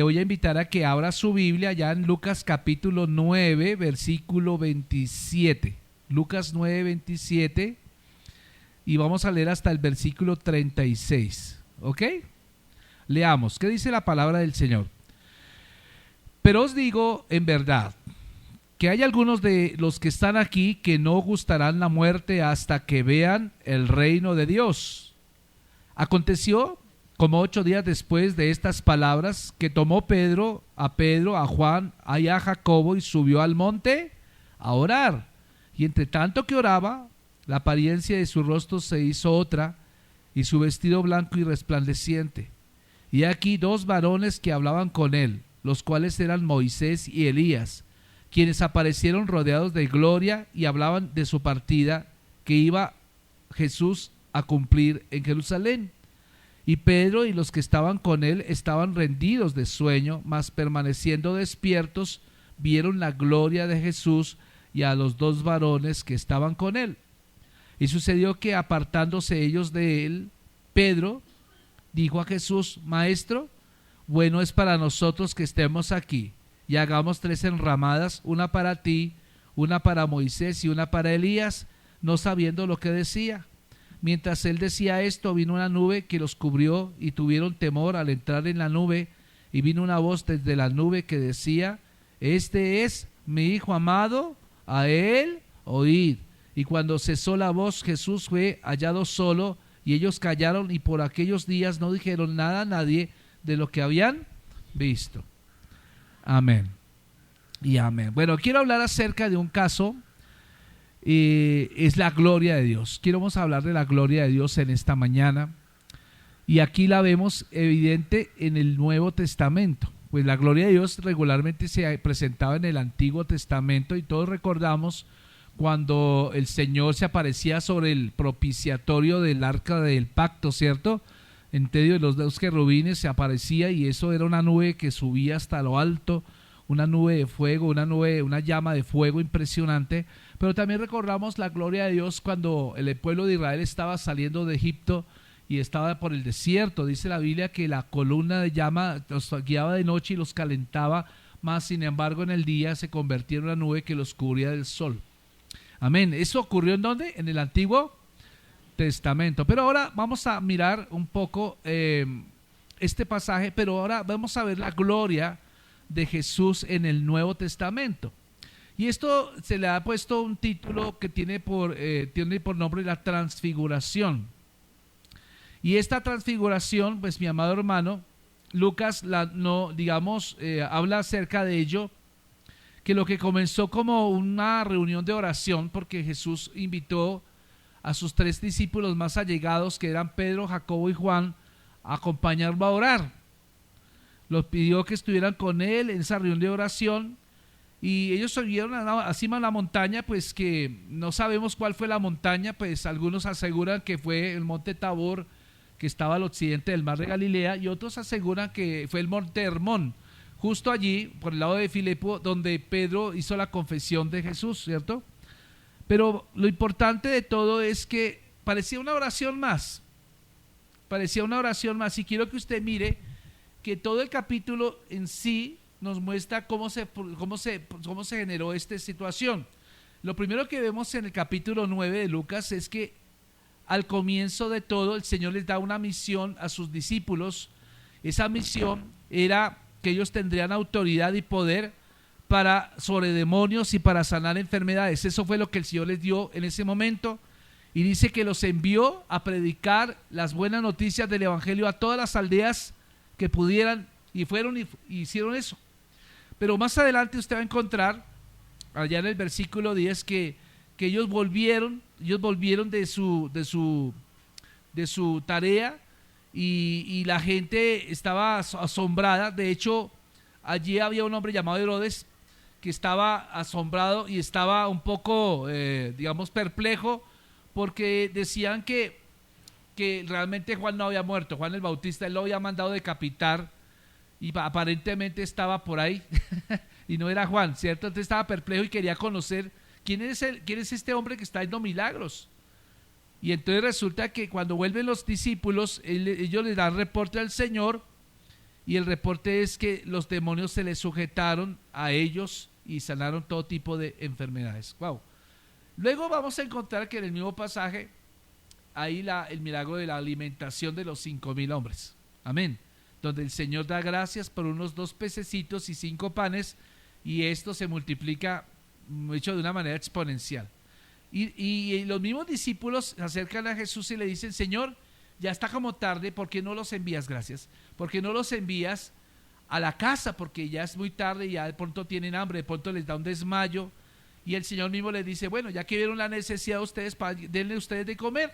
le voy a invitar a que abra su Biblia ya en Lucas capítulo 9, versículo 27. Lucas 9, 27. Y vamos a leer hasta el versículo 36. ¿Ok? Leamos. ¿Qué dice la palabra del Señor? Pero os digo en verdad que hay algunos de los que están aquí que no gustarán la muerte hasta que vean el reino de Dios. Aconteció, como 8 días después de estas palabras, que tomó Pedro, a Juan y a Jacobo y subió al monte a orar. Y entre tanto que oraba, la apariencia de su rostro se hizo otra, y su vestido blanco y resplandeciente. Y aquí 2 varones que hablaban con él, los cuales eran Moisés y Elías, quienes aparecieron rodeados de gloria y hablaban de su partida que iba Jesús a cumplir en Jerusalén. Y Pedro y los que estaban con él estaban rendidos de sueño, mas permaneciendo despiertos, vieron la gloria de Jesús y a los 2 varones que estaban con él. Y sucedió que apartándose ellos de él, Pedro dijo a Jesús: Maestro, bueno es para nosotros que estemos aquí, y hagamos 3 enramadas, una para ti, una para Moisés y una para Elías, no sabiendo lo que decía. Mientras él decía esto, vino una nube que los cubrió, y tuvieron temor al entrar en la nube, y vino una voz desde la nube que decía: Este es mi Hijo amado, a él oíd. Y cuando cesó la voz, Jesús fue hallado solo, y ellos callaron, y por aquellos días no dijeron nada a nadie de lo que habían visto. Amén y amén. Bueno, quiero hablar acerca de un caso, es la gloria de Dios. Vamos a hablar de la gloria de Dios en esta mañana, y aquí la vemos evidente en el Nuevo Testamento. Pues la gloria de Dios regularmente se presentaba en el Antiguo Testamento, y todos recordamos cuando el Señor se aparecía sobre el propiciatorio del arca del pacto, ¿cierto? En medio de los 2 querubines se aparecía, y eso era una nube que subía hasta lo alto, una nube de fuego, una llama de fuego impresionante. Pero también recordamos la gloria de Dios cuando el pueblo de Israel estaba saliendo de Egipto y estaba por el desierto. Dice la Biblia que la columna de llama los guiaba de noche y los calentaba, mas sin embargo en el día se convertía en una nube que los cubría del sol. Amén. ¿Eso ocurrió en dónde? En el Antiguo Testamento. Pero ahora vamos a mirar un poco este pasaje, pero ahora vamos a ver la gloria de Jesús en el Nuevo Testamento. Y esto se le ha puesto un título que tiene por nombre la transfiguración. Y esta transfiguración, pues mi amado hermano, Lucas habla acerca de ello, que lo que comenzó como una reunión de oración, porque Jesús invitó a sus 3 discípulos más allegados, que eran Pedro, Jacobo y Juan, a acompañarlo a orar. Los pidió que estuvieran con él en esa reunión de oración, y ellos subieron a cima de la montaña, pues que no sabemos cuál fue la montaña, pues algunos aseguran que fue el monte Tabor, que estaba al occidente del mar de Galilea, y otros aseguran que fue el monte Hermón, justo allí, por el lado de Filipo, donde Pedro hizo la confesión de Jesús, ¿cierto? Pero lo importante de todo es que parecía una oración más, y quiero que usted mire que todo el capítulo en sí nos muestra cómo se generó esta situación. Lo primero que vemos en el capítulo 9 de Lucas es que al comienzo de todo el Señor les da una misión a sus discípulos. Esa misión era que ellos tendrían autoridad y poder sobre demonios y para sanar enfermedades. Eso fue lo que el Señor les dio en ese momento, y dice que los envió a predicar las buenas noticias del Evangelio a todas las aldeas que pudieran, y fueron y hicieron eso. Pero más adelante usted va a encontrar allá en el versículo 10 que ellos volvieron de su tarea, y la gente estaba asombrada. De hecho, allí había un hombre llamado Herodes que estaba asombrado y estaba un poco, perplejo, porque decían que realmente Juan no había muerto. Juan el Bautista, él lo había mandado decapitar, y aparentemente estaba por ahí y no era Juan, ¿cierto? Entonces estaba perplejo y quería conocer quién es este hombre que está haciendo milagros. Y entonces resulta que cuando vuelven los discípulos, ellos le dan reporte al Señor, y el reporte es que los demonios se les sujetaron a ellos y sanaron todo tipo de enfermedades. Wow. Luego vamos a encontrar que en el mismo pasaje hay el milagro de la alimentación de los 5,000 hombres. Amén. Donde el Señor da gracias por unos 2 pececitos y 5 panes, y esto se multiplica, hecho de una manera exponencial. Y los mismos discípulos se acercan a Jesús y le dicen: Señor, ya está como tarde, ¿por qué no los envías? Gracias. ¿Por qué no los envías a la casa? Porque ya es muy tarde y ya de pronto tienen hambre, de pronto les da un desmayo. Y el Señor mismo les dice: bueno, ya que vieron la necesidad de ustedes, denle ustedes de comer.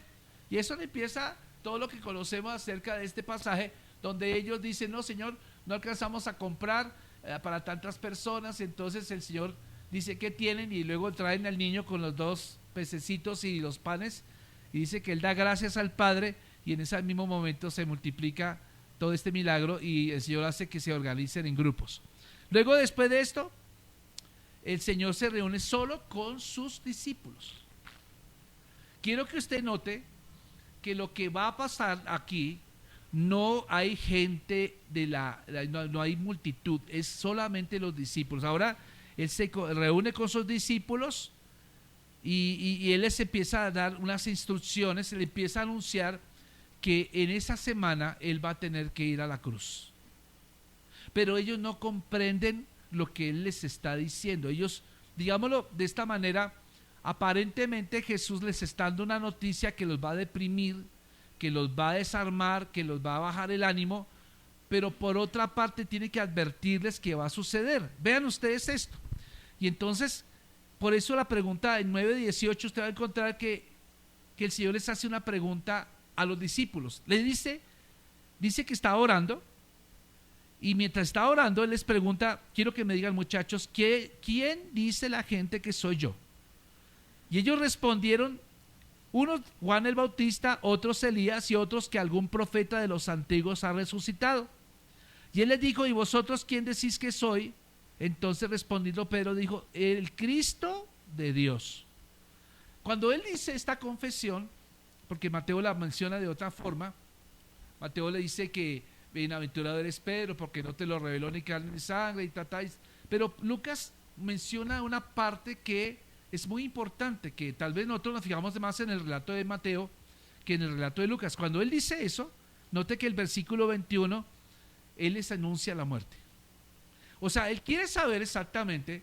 Y eso empieza todo lo que conocemos acerca de este pasaje, donde ellos dicen: no, Señor, no alcanzamos a comprar para tantas personas. Entonces el Señor dice: ¿qué tienen? Y luego traen al niño con los 2 pececitos y los panes, y dice que él da gracias al Padre, y en ese mismo momento se multiplica todo este milagro, y el Señor hace que se organicen en grupos. Luego, después de esto, el Señor se reúne solo con sus discípulos. Quiero que usted note que lo que va a pasar aquí, no hay gente no hay multitud, es solamente los discípulos. Ahora él se reúne con sus discípulos y él les empieza a dar unas instrucciones, le empieza a anunciar que en esa semana él va a tener que ir a la cruz. Pero ellos no comprenden lo que él les está diciendo. Ellos, digámoslo de esta manera, aparentemente Jesús les está dando una noticia que los va a deprimir, que los va a desarmar, que los va a bajar el ánimo, pero por otra parte tiene que advertirles que va a suceder. Vean ustedes esto. Y entonces, por eso la pregunta en 9:18, usted va a encontrar que el Señor les hace una pregunta a los discípulos. Les dice que está orando, y mientras está orando, él les pregunta: quiero que me digan, muchachos, ¿quién dice la gente que soy yo? Y ellos respondieron: unos Juan el Bautista, otros Elías, y otros que algún profeta de los antiguos ha resucitado. Y él les dijo: ¿y vosotros quién decís que soy? Entonces, respondiendo Pedro, dijo: el Cristo de Dios. Cuando él dice esta confesión, porque Mateo la menciona de otra forma, Mateo le dice que bienaventurado eres Pedro, porque no te lo reveló ni carne ni sangre, y tratáis. Pero Lucas menciona una parte que es muy importante, que tal vez nosotros nos fijamos más en el relato de Mateo que en el relato de Lucas. Cuando él dice eso, note que el versículo 21, él les anuncia la muerte. O sea, él quiere saber exactamente,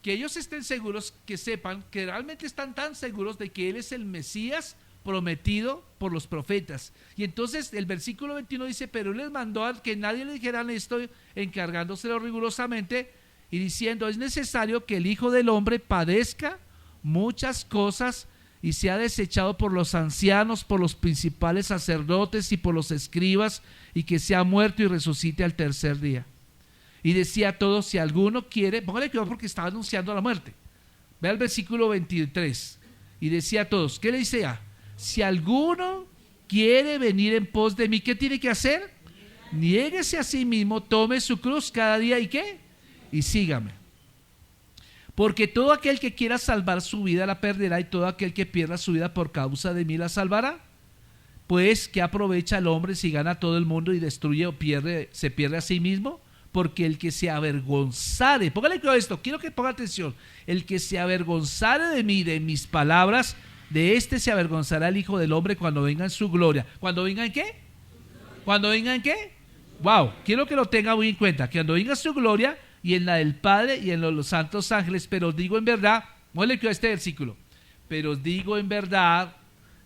que ellos estén seguros, que sepan que realmente están tan seguros de que él es el Mesías prometido por los profetas. Y entonces el versículo 21 dice: pero él les mandó a que nadie le dijeran esto, encargándoselo rigurosamente y diciendo: es necesario que el Hijo del Hombre padezca muchas cosas y sea desechado por los ancianos, por los principales sacerdotes y por los escribas, y que sea muerto y resucite al tercer día. Y decía a todos: si alguno quiere, póngale cuidado porque estaba anunciando la muerte. Ve al versículo 23. Y decía a todos, ¿qué le dice? Si alguno quiere venir en pos de mí, ¿qué tiene que hacer? Niéguese a sí mismo, tome su cruz cada día, ¿y qué? Y sígame. Porque todo aquel que quiera salvar su vida la perderá, y todo aquel que pierda su vida por causa de mí la salvará. Pues, ¿qué aprovecha el hombre si gana todo el mundo y destruye o se pierde a sí mismo? Porque el que se avergonzare, póngale cuidado a esto, quiero que ponga atención, el que se avergonzare de mí, de mis palabras, de este se avergonzará el Hijo del Hombre cuando venga en su gloria. ¿Cuando venga en qué? ¿Cuando venga en qué? Wow, quiero que lo tenga muy en cuenta, que cuando venga su gloria, y en la del Padre y en los santos ángeles. Pero os digo en verdad, póngale cuidado a este versículo, pero os digo en verdad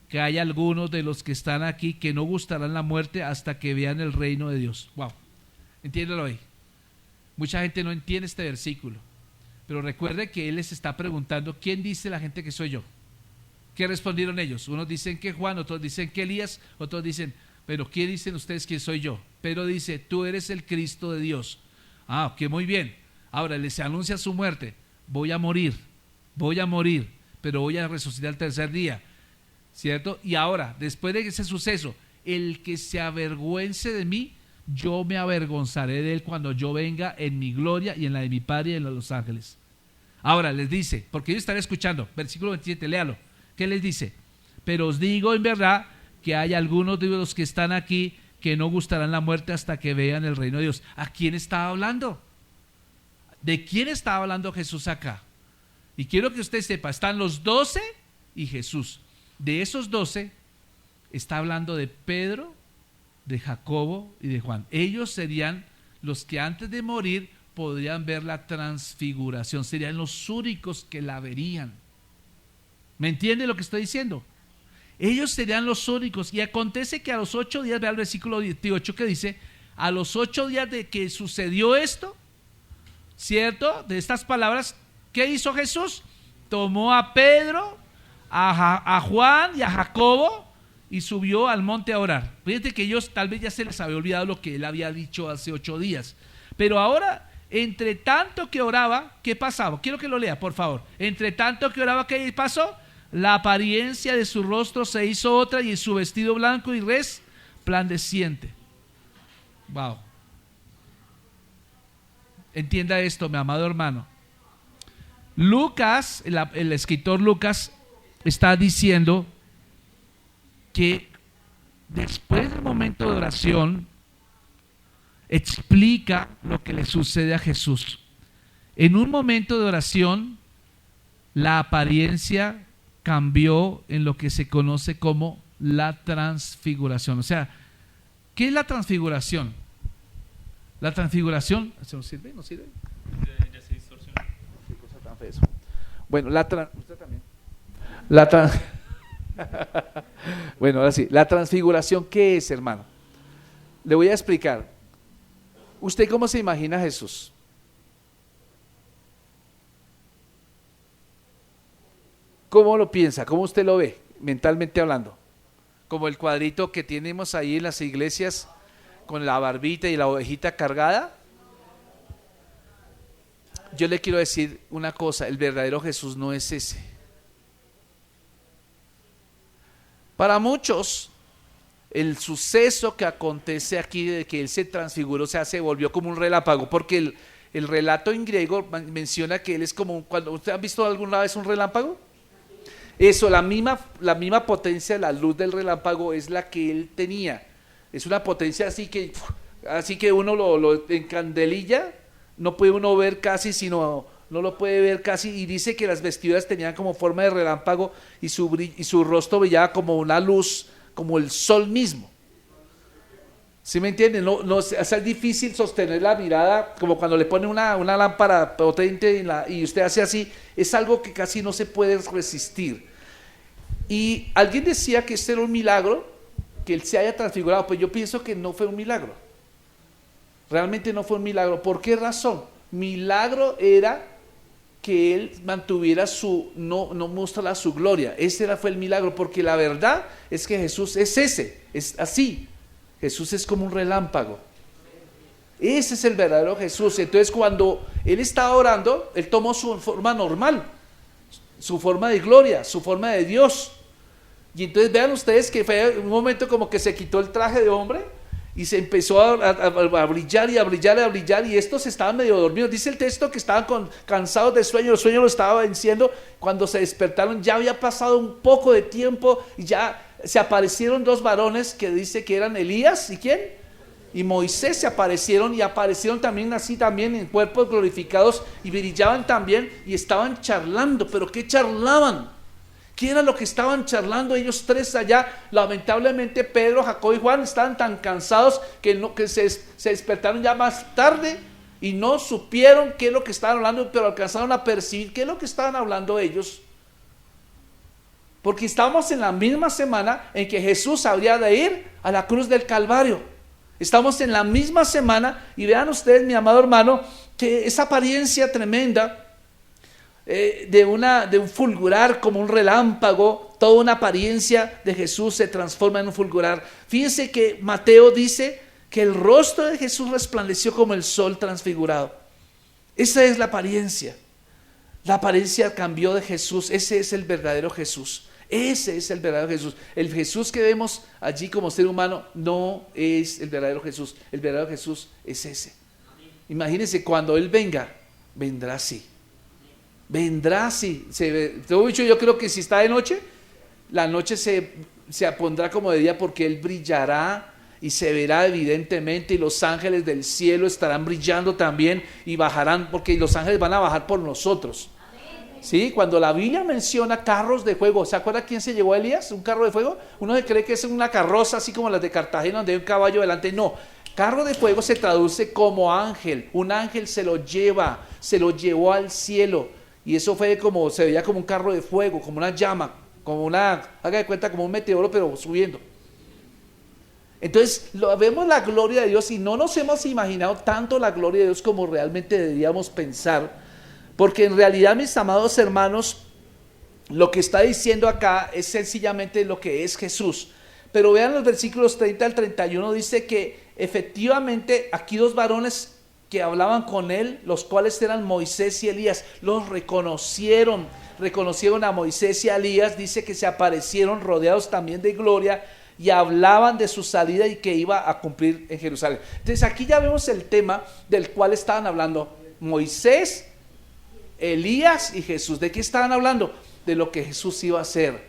que hay algunos de los que están aquí que no gustarán la muerte hasta que vean el reino de Dios. Wow, entiéndelo ahí. Mucha gente no entiende este versículo, pero recuerde que él les está preguntando: ¿quién dice la gente que soy yo? ¿Qué respondieron ellos? Unos dicen que Juan, otros dicen que Elías, otros dicen: pero ¿qué dicen ustedes que soy yo? Pedro dice: tú eres el Cristo de Dios. Ah, que muy bien. Ahora les anuncia su muerte: voy a morir, pero voy a resucitar al tercer día, ¿cierto? Y ahora, después de ese suceso, el que se avergüence de mí, yo me avergonzaré de él cuando yo venga en mi gloria y en la de mi Padre y en la de los ángeles. Ahora les dice, porque ellos están escuchando, versículo 27, léalo. ¿Qué les dice? Pero os digo en verdad que hay algunos de los que están aquí que no gustarán la muerte hasta que vean el reino de Dios. ¿A quién estaba hablando? ¿De quién estaba hablando Jesús acá? Y quiero que usted sepa, están los 12 y Jesús. De esos 12 está hablando de Pedro, de Jacobo y de Juan. Ellos serían los que antes de morir podrían ver la transfiguración, serían los únicos que la verían. ¿Me entiende lo que estoy diciendo? Ellos serían los únicos. Y acontece que a los 8 días, vea el versículo 18 que dice, a los 8 días de que sucedió esto, ¿cierto? De estas palabras, ¿qué hizo Jesús? Tomó a Pedro, a Juan y a Jacobo y subió al monte a orar. Fíjate que ellos tal vez ya se les había olvidado lo que él había dicho hace 8 días. Pero ahora, entre tanto que oraba, ¿qué pasaba? Quiero que lo lea, por favor. Entre tanto que oraba, ¿qué pasó? La apariencia de su rostro se hizo otra y su vestido blanco y resplandeciente. Wow. Entienda esto, mi amado hermano. Lucas, el escritor Lucas, está diciendo que después del momento de oración explica lo que le sucede a Jesús. En un momento de oración, la apariencia cambió en lo que se conoce como la transfiguración. O sea, ¿qué es la transfiguración? La transfiguración, ¿se nos sirve? ¿No sirve? Ya se distorsiona. Qué cosa tan fea eso. Bueno, usted también. Bueno, ahora sí, la transfiguración, ¿qué es, hermano? Le voy a explicar. ¿Usted cómo se imagina a Jesús? ¿Cómo lo piensa? ¿Cómo usted lo ve, mentalmente hablando? Como el cuadrito que tenemos ahí en las iglesias con la barbita y la ovejita cargada. Yo le quiero decir una cosa, el verdadero Jesús no es ese. Para muchos, el suceso que acontece aquí de que Él se transfiguró, o sea, se volvió como un relámpago, porque el relato en griego menciona que Él es como, cuando ¿usted ha visto alguna vez un relámpago? Eso, la misma potencia de la luz del relámpago es la que Él tenía. Es una potencia así que uno lo encandelilla, no puede uno ver casi, sino no lo puede ver casi, y dice que las vestiduras tenían como forma de relámpago y su rostro brillaba como una luz, como el sol mismo. ¿Sí me entienden? No, es difícil sostener la mirada, como cuando le pone una lámpara potente y usted hace así, es algo que casi no se puede resistir. Y alguien decía que este era un milagro, que Él se haya transfigurado, pues yo pienso que no fue un milagro. Realmente no fue un milagro. ¿Por qué razón? Milagro era que Él mantuviera no mostrara su gloria. Ese fue el milagro, porque la verdad es que Jesús es así. Jesús es como un relámpago. Ese es el verdadero Jesús. Entonces cuando Él estaba orando, Él tomó su forma normal, su forma de gloria, su forma de Dios. Y entonces vean ustedes que fue un momento como que se quitó el traje de hombre y se empezó a brillar y a brillar y a brillar, y estos estaban medio dormidos. Dice el texto que estaban cansados de sueño, el sueño lo estaba venciendo. Cuando se despertaron ya había pasado un poco de tiempo y ya se aparecieron 2 varones que dice que eran Elías y ¿quién? Y Moisés se aparecieron, y aparecieron también así también en cuerpos glorificados y brillaban también y estaban charlando. ¿Pero qué charlaban? ¿Qué era lo que estaban charlando ellos 3 allá? Lamentablemente Pedro, Jacobo y Juan estaban tan cansados que se despertaron ya más tarde y no supieron qué es lo que estaban hablando, pero alcanzaron a percibir qué es lo que estaban hablando ellos. Porque estamos en la misma semana en que Jesús habría de ir a la cruz del Calvario. Estamos en la misma semana y vean ustedes, mi amado hermano, que esa apariencia tremenda de un fulgurar como un relámpago, toda una apariencia de Jesús se transforma en un fulgurar. Fíjense que Mateo dice que el rostro de Jesús resplandeció como el sol transfigurado. Esa es la apariencia. La apariencia cambió de Jesús. Ese es el verdadero Jesús. Ese es el verdadero Jesús. El Jesús que vemos allí como ser humano no es el verdadero Jesús. El verdadero Jesús es ese. Imagínense, cuando Él venga, vendrá así. Vendrá así. Yo creo que si está de noche, la noche se pondrá como de día, porque Él brillará y se verá evidentemente, y los ángeles del cielo estarán brillando también y bajarán, porque los ángeles van a bajar por nosotros. ¿Sí? Cuando la Biblia menciona carros de fuego, ¿se acuerda quién se llevó a Elías? ¿Un carro de fuego? Uno se cree que es una carroza así como las de Cartagena donde hay un caballo delante. No, carro de fuego se traduce como ángel. Un ángel se lo llevó al cielo, y eso fue como, se veía como un carro de fuego, como una llama, como una, haga de cuenta, como un meteoro pero subiendo. Entonces vemos la gloria de Dios y no nos hemos imaginado tanto la gloria de Dios como realmente deberíamos pensar, porque en realidad, mis amados hermanos, lo que está diciendo acá es sencillamente lo que es Jesús. Pero vean los versículos 30 al 31, dice que efectivamente aquí dos varones que hablaban con él, los cuales eran Moisés y Elías, los reconocieron a Moisés y a Elías, dice que se aparecieron rodeados también de gloria y hablaban de su salida y que iba a cumplir en Jerusalén. Entonces aquí ya vemos el tema del cual estaban hablando Moisés, Elías y Jesús. ¿De qué estaban hablando? De lo que Jesús iba a hacer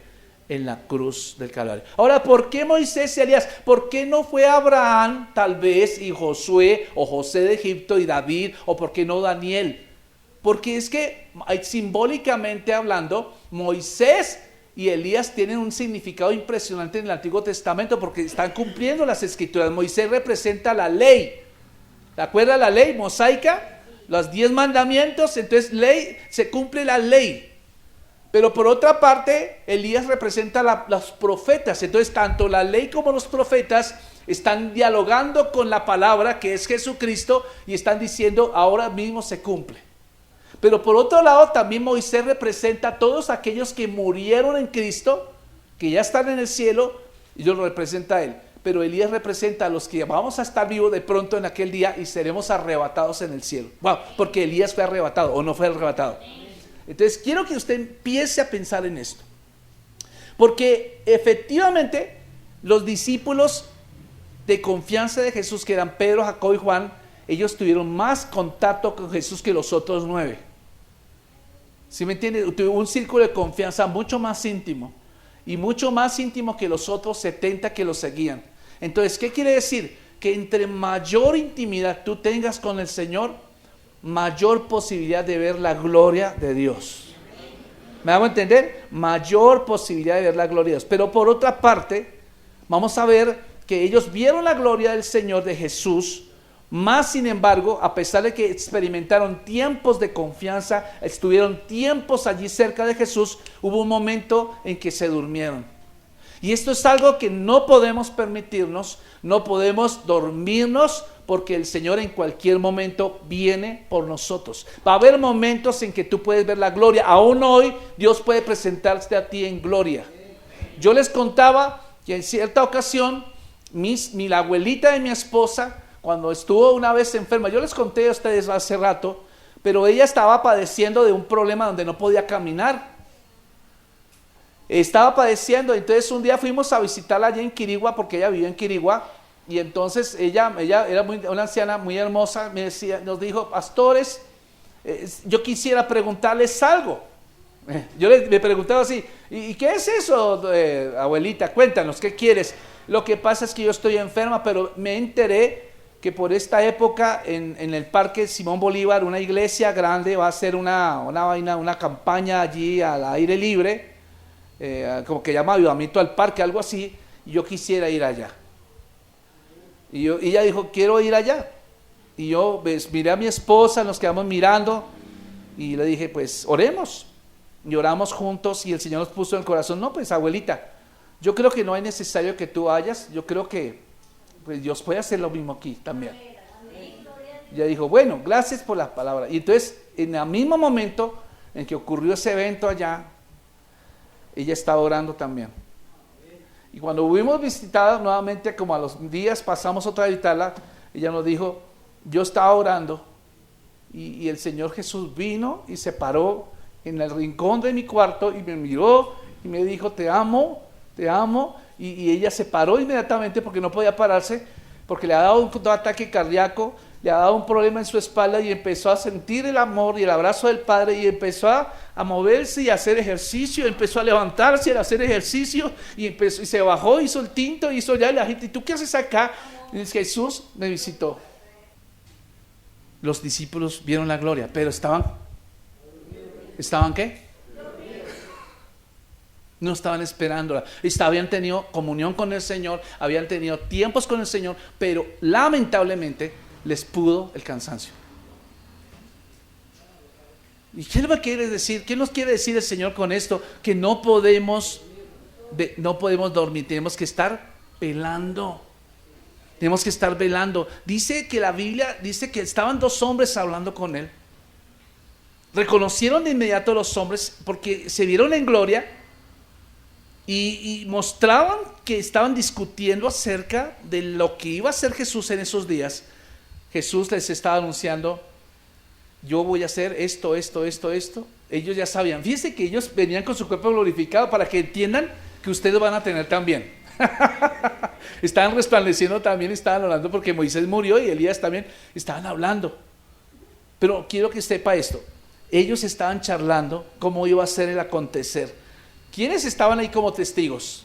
en la cruz del Calvario. Ahora, ¿por qué Moisés y Elías? ¿Por qué no fue Abraham tal vez y Josué o José de Egipto y David? ¿O por qué no Daniel? Porque es que simbólicamente hablando, Moisés y Elías tienen un significado impresionante en el Antiguo Testamento porque están cumpliendo las escrituras. Moisés representa la ley. ¿Te acuerdas la ley mosaica? Los 10 mandamientos, entonces se cumple la ley. Pero por otra parte, Elías representa los profetas. Entonces tanto la ley como los profetas están dialogando con la palabra que es Jesucristo y están diciendo ahora mismo se cumple. Pero por otro lado también Moisés representa a todos aquellos que murieron en Cristo, que ya están en el cielo, y Dios lo representa a él. Pero Elías representa a los que vamos a estar vivos de pronto en aquel día y seremos arrebatados en el cielo. Wow, porque Elías fue arrebatado o no fue arrebatado. Entonces quiero que usted empiece a pensar en esto, porque efectivamente los discípulos de confianza de Jesús, que eran Pedro, Jacobo y Juan, ellos tuvieron más contacto con Jesús que los otros 9. ¿Sí me entiende? Tuvieron un círculo de confianza mucho más íntimo, y mucho más íntimo que los otros 70 que los seguían. Entonces, ¿qué quiere decir? Que entre mayor intimidad tú tengas con el Señor, mayor posibilidad de ver la gloria de Dios. ¿Me hago entender? Mayor posibilidad de ver la gloria de Dios. Pero por otra parte, vamos a ver que ellos vieron la gloria del Señor, de Jesús, más sin embargo, a pesar de que experimentaron tiempos de confianza, estuvieron tiempos allí cerca de Jesús, hubo un momento en que se durmieron. Y esto es algo que no podemos permitirnos, no podemos dormirnos, porque el Señor en cualquier momento viene por nosotros. Va a haber momentos en que tú puedes ver la gloria. Aún hoy Dios puede presentarse a ti en gloria. Yo les contaba que en cierta ocasión la abuelita de mi esposa, cuando estuvo una vez enferma, yo les conté a ustedes hace rato, pero ella estaba padeciendo de un problema donde no podía caminar. Estaba padeciendo, entonces un día fuimos a visitarla allá en Quirigua, porque ella vivía en Quirigua, y entonces ella era una anciana muy hermosa, nos dijo: pastores, yo quisiera preguntarles algo. Yo le preguntaba así: ¿y qué es eso, abuelita? Cuéntanos, ¿qué quieres? Lo que pasa es que yo estoy enferma, pero me enteré que por esta época en el Parque Simón Bolívar, una iglesia grande va a hacer una campaña allí al aire libre, como que llama Avivamiento al Parque, algo así, y yo quisiera ir allá. Y ella dijo: quiero ir allá. Y yo miré a mi esposa, nos quedamos mirando y le dije: pues oremos. Y oramos juntos y el Señor nos puso en el corazón: no, pues abuelita, yo creo que no es necesario que tú vayas, yo creo que pues Dios puede hacer lo mismo aquí también. Y ella dijo: bueno, gracias por la palabra. Y entonces, en el mismo momento en que ocurrió ese evento allá, ella estaba orando también. Y cuando fuimos visitados nuevamente, como a los días pasamos otra vez a visitarla, ella nos dijo: yo estaba orando y el Señor Jesús vino y se paró en el rincón de mi cuarto y me miró y me dijo: te amo, te amo. Y ella se paró inmediatamente porque no podía pararse, porque le ha dado un ataque cardíaco, le ha dado un problema en su espalda y empezó a sentir el amor y el abrazo del Padre y empezó a moverse y a hacer ejercicio, empezó a levantarse y a hacer ejercicio y se bajó, hizo el tinto, hizo ya la gente, ¿y tú qué haces acá? Y dice, Jesús me visitó. Los discípulos vieron la gloria, pero ¿estaban qué? No estaban esperándola. Habían tenido comunión con el Señor, habían tenido tiempos con el Señor, pero lamentablemente les pudo el cansancio. ¿Y qué nos quiere decir? ¿Qué nos quiere decir el Señor con esto? Que no podemos dormir, tenemos que estar velando. Tenemos que estar velando. Dice que la Biblia dice que estaban dos hombres hablando con él. Reconocieron de inmediato a los hombres porque se vieron en gloria y mostraban que estaban discutiendo acerca de lo que iba a hacer Jesús en esos días. Jesús les estaba anunciando, yo voy a hacer esto. Ellos ya sabían. Fíjense que ellos venían con su cuerpo glorificado para que entiendan que ustedes van a tener también. Estaban resplandeciendo también, estaban hablando porque Moisés murió y Elías también estaban hablando. Pero quiero que sepa esto. Ellos estaban charlando cómo iba a ser el acontecer. ¿Quiénes estaban ahí como testigos?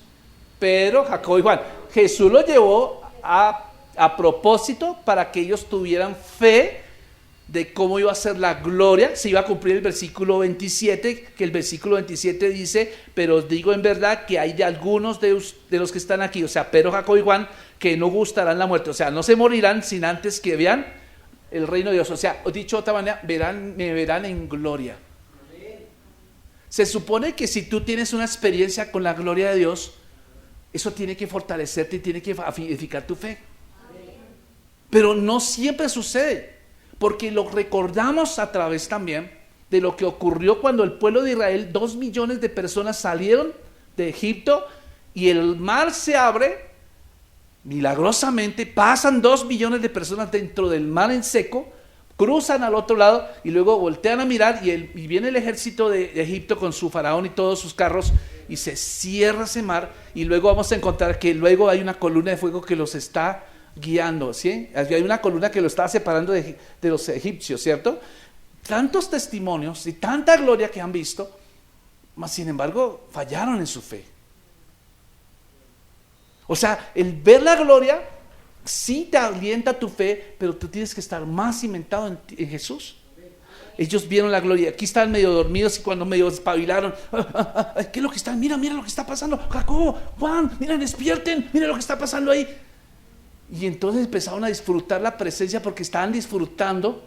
Pedro, Jacobo y Juan. Jesús los llevó a propósito para que ellos tuvieran fe de cómo iba a ser la gloria. Se iba a cumplir el versículo 27, que el versículo 27 dice, pero os digo en verdad que hay de algunos de los que están aquí, o sea, Pedro, Jacobo y Juan, que no gustarán la muerte, o sea, no se morirán sin antes que vean el reino de Dios. O sea, dicho de otra manera, me verán en gloria. Se supone que si tú tienes una experiencia con la gloria de Dios, eso tiene que fortalecerte y tiene que edificar tu fe. Pero no siempre sucede, porque lo recordamos a través también de lo que ocurrió cuando el pueblo de Israel, 2 millones de personas salieron de Egipto y el mar se abre, milagrosamente pasan 2 millones de personas dentro del mar en seco, cruzan al otro lado y luego voltean a mirar y viene el ejército de Egipto con su faraón y todos sus carros y se cierra ese mar y luego vamos a encontrar que luego hay una columna de fuego que los está guiando, ¿sí? Hay una columna que lo estaba separando de los egipcios, ¿cierto? Tantos testimonios y tanta gloria que han visto, mas sin embargo fallaron en su fe. O sea, el ver la gloria sí te alienta tu fe, pero tú tienes que estar más cimentado en Jesús. Ellos vieron la gloria, aquí estaban medio dormidos y cuando medio espabilaron, ¿qué es lo que están? Mira lo que está pasando, Jacobo, Juan, mira, despierten, mira lo que está pasando ahí. Y entonces empezaron a disfrutar la presencia porque estaban disfrutando.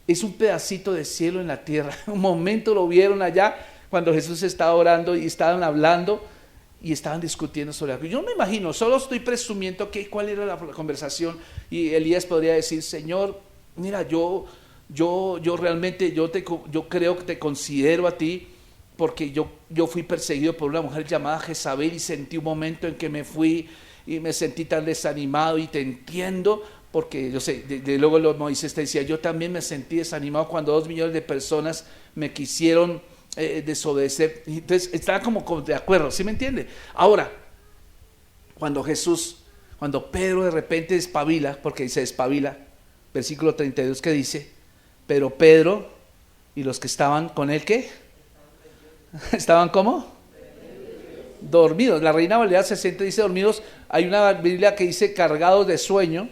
Es un pedacito de cielo en la tierra. Un momento lo vieron allá cuando Jesús estaba orando y estaban hablando y estaban discutiendo sobre algo. Yo me imagino, solo estoy presumiendo cuál era la conversación y Elías podría decir, Señor, mira, yo realmente, yo creo que te considero a ti porque yo fui perseguido por una mujer llamada Jezabel y sentí un momento en que me fui y me sentí tan desanimado y te entiendo porque yo sé, luego Moisés te decía, yo también me sentí desanimado cuando 2 millones de personas me quisieron desobedecer. Entonces estaba como de acuerdo, ¿sí me entiende? Ahora, cuando Pedro de repente despabila, porque dice despabila, versículo 32 que dice, pero Pedro y los que estaban con él, ¿qué? ¿Estaban cómo? Dormidos. La Reina Valera 60 dice dormidos. Hay una Biblia que dice cargados de sueño.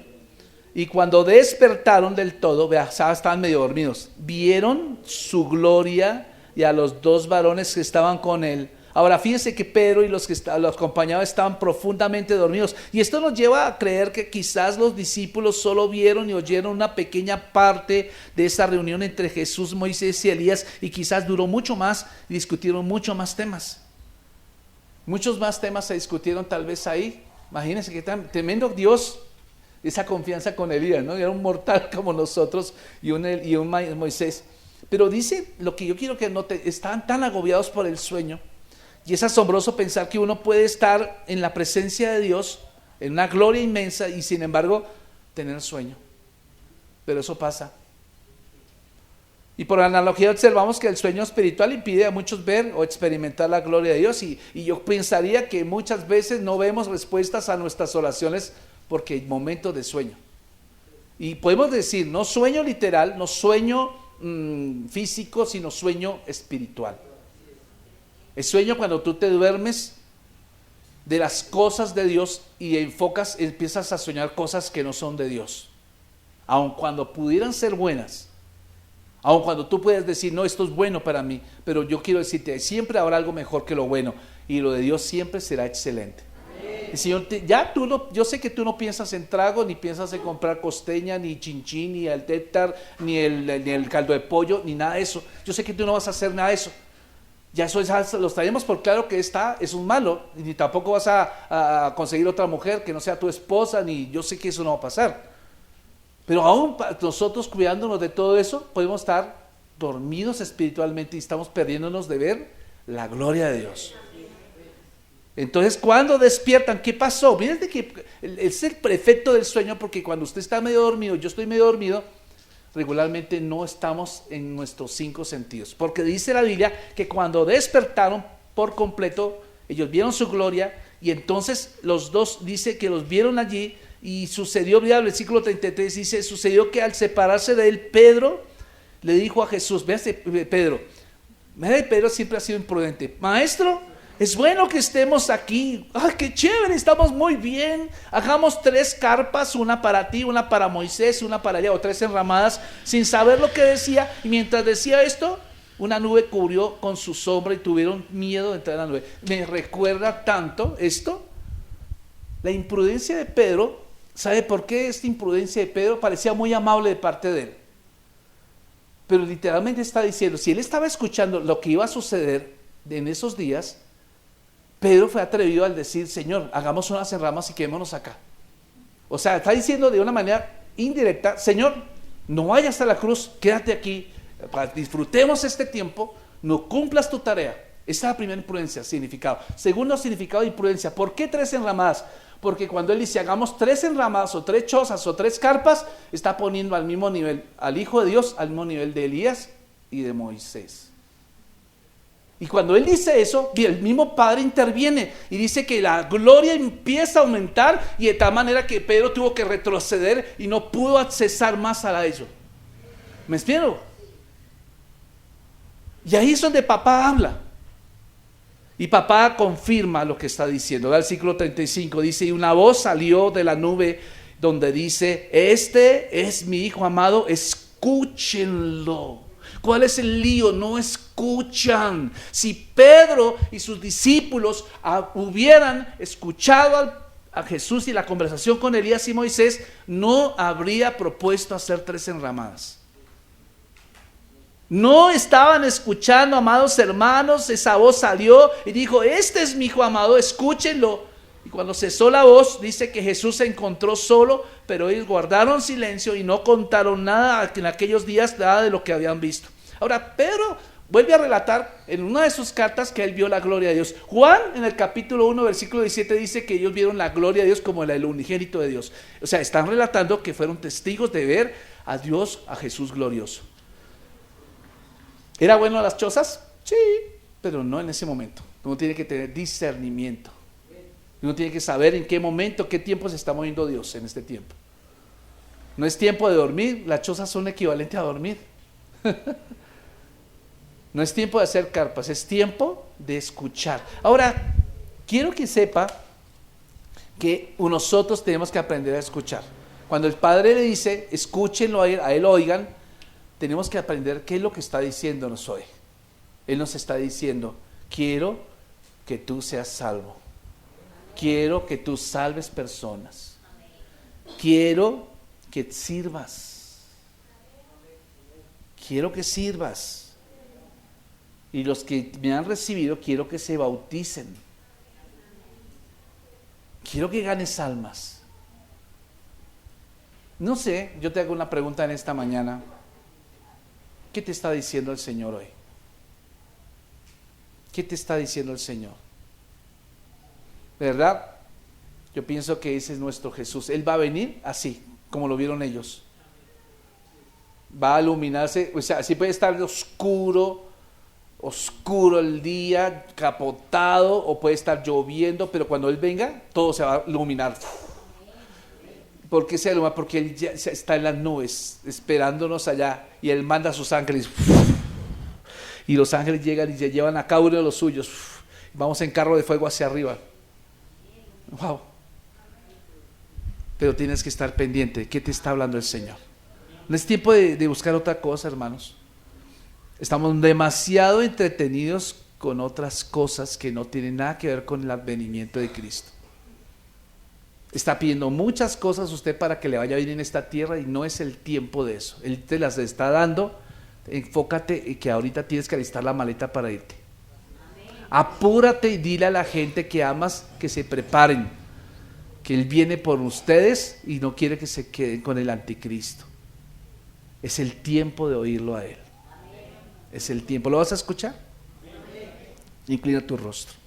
Y cuando despertaron del todo, estaban medio dormidos, vieron su gloria y a los 2 varones que estaban con él. Ahora fíjense que Pedro y los que los acompañaban estaban profundamente dormidos. Y esto nos lleva a creer que quizás los discípulos solo vieron y oyeron una pequeña parte de esa reunión entre Jesús, Moisés y Elías. Y quizás duró mucho más y discutieron mucho más temas. Muchos más temas se discutieron tal vez ahí. Imagínense qué tan tremendo Dios, esa confianza con Elías, ¿no? Era un mortal como nosotros y un Moisés. Pero dice, lo que yo quiero que note, estaban tan agobiados por el sueño. Y es asombroso pensar que uno puede estar en la presencia de Dios, en una gloria inmensa y sin embargo tener sueño. Pero eso pasa. Y por analogía observamos que el sueño espiritual impide a muchos ver o experimentar la gloria de Dios. Y yo pensaría que muchas veces no vemos respuestas a nuestras oraciones porque hay momentos de sueño. Y podemos decir, no sueño literal, no sueño físico, sino sueño espiritual. El sueño cuando tú te duermes de las cosas de Dios y empiezas a soñar cosas que no son de Dios. Aun cuando pudieran ser buenas, aun cuando tú puedes decir, no, esto es bueno para mí, pero yo quiero decirte, siempre habrá algo mejor que lo bueno, y lo de Dios siempre será excelente. El Señor, yo sé que tú no piensas en trago, ni piensas en comprar costeña, ni chinchín, ni el tétar, ni el caldo de pollo, ni nada de eso. Yo sé que tú no vas a hacer nada de eso. Ya eso lo traemos por claro que es un malo, ni tampoco vas a conseguir otra mujer que no sea tu esposa, ni yo sé que eso no va a pasar. Pero aún nosotros cuidándonos de todo eso, podemos estar dormidos espiritualmente y estamos perdiéndonos de ver la gloria de Dios. Entonces, cuando despiertan, ¿qué pasó? Miren que es el prefecto del sueño, porque cuando usted está medio dormido, yo estoy medio dormido, regularmente no estamos en nuestros 5 sentidos, porque dice la Biblia que cuando despertaron por completo, ellos vieron su gloria, y entonces los dos dice que los vieron allí, y sucedió, mira el versículo 33, dice, sucedió que al separarse de él, Pedro le dijo a Jesús, véase Pedro siempre ha sido imprudente, maestro, es bueno que estemos aquí. ¡Ay, qué chévere! Estamos muy bien. Hagamos 3 carpas, una para ti, una para Moisés, una para allá, o 3 enramadas, sin saber lo que decía. Y mientras decía esto, una nube cubrió con su sombra y tuvieron miedo de entrar en la nube. Me recuerda tanto esto, la imprudencia de Pedro. ¿Sabe por qué esta imprudencia de Pedro? Parecía muy amable de parte de él. Pero literalmente está diciendo, si él estaba escuchando lo que iba a suceder en esos días, Pedro fue atrevido al decir, Señor, hagamos unas enramas y quedémonos acá. O sea, está diciendo de una manera indirecta, Señor, no vayas a la cruz, quédate aquí, disfrutemos este tiempo, no cumplas tu tarea. Esa es la primera imprudencia, significado. Segundo significado de imprudencia, ¿por qué 3 enramadas? Porque cuando él dice, hagamos 3 enramadas, o 3 chozas, o 3 carpas, está poniendo al mismo nivel al Hijo de Dios, al mismo nivel de Elías y de Moisés. Y cuando él dice eso, el mismo Padre interviene y dice que la gloria empieza a aumentar, y de tal manera que Pedro tuvo que retroceder y no pudo accesar más a ello. ¿Me explico? Y ahí es donde papá habla. Y papá confirma lo que está diciendo. Versículo 35 dice, y una voz salió de la nube donde dice, este es mi Hijo amado, escúchenlo. ¿Cuál es el lío? No escuchan. Si Pedro y sus discípulos hubieran escuchado a Jesús y la conversación con Elías y Moisés, no habría propuesto hacer 3 enramadas. No estaban escuchando, amados hermanos. Esa voz salió y dijo, este es mi Hijo amado, escúchenlo. Y cuando cesó la voz, dice que Jesús se encontró solo, pero ellos guardaron silencio y no contaron nada en aquellos días, nada de lo que habían visto. Ahora, Pedro vuelve a relatar en una de sus cartas que él vio la gloria de Dios. Juan, en el capítulo 1, versículo 17, dice que ellos vieron la gloria de Dios como el unigénito de Dios. O sea, están relatando que fueron testigos de ver a Dios, a Jesús glorioso. ¿Era bueno las chozas? Sí, pero no en ese momento. Uno tiene que tener discernimiento. Uno tiene que saber en qué momento, qué tiempo se está moviendo Dios en este tiempo. No es tiempo de dormir, las chozas son equivalentes a dormir. No es tiempo de hacer carpas, es tiempo de escuchar. Ahora, quiero que sepa que nosotros tenemos que aprender a escuchar. Cuando el Padre le dice, escúchenlo a él oigan, tenemos que aprender qué es lo que está diciéndonos hoy. Él nos está diciendo, quiero que tú seas salvo. Quiero que tú salves personas. Quiero que sirvas. Quiero que sirvas. Y los que me han recibido, quiero que se bauticen. Quiero que ganes almas. No sé, yo te hago una pregunta en esta mañana. ¿Qué te está diciendo el Señor hoy? ¿Qué te está diciendo el Señor? ¿Verdad? Yo pienso que ese es nuestro Jesús. Él va a venir así, como lo vieron ellos. Va a iluminarse, o sea, así puede estar oscuro el día, capotado, o puede estar lloviendo, pero cuando Él venga, todo se va a iluminar. ¿Por qué se alumbra? Porque Él ya está en las nubes, esperándonos allá, y Él manda a sus ángeles, y los ángeles llegan y se llevan a cada uno de los suyos. Vamos en carro de fuego hacia arriba. Wow. Pero tienes que estar pendiente. ¿Qué te está hablando el Señor? No es tiempo de buscar otra cosa, hermanos. Estamos demasiado entretenidos con otras cosas que no tienen nada que ver con el advenimiento de Cristo. Está pidiendo muchas cosas usted para que le vaya bien en esta tierra, y no es el tiempo de eso. Él te las está dando. Enfócate en que ahorita tienes que alistar la maleta para irte. Apúrate y dile a la gente que amas que se preparen, que Él viene por ustedes y no quiere que se queden con el anticristo. Es el tiempo de oírlo a Él. Es el tiempo. ¿Lo vas a escuchar? Inclina tu rostro.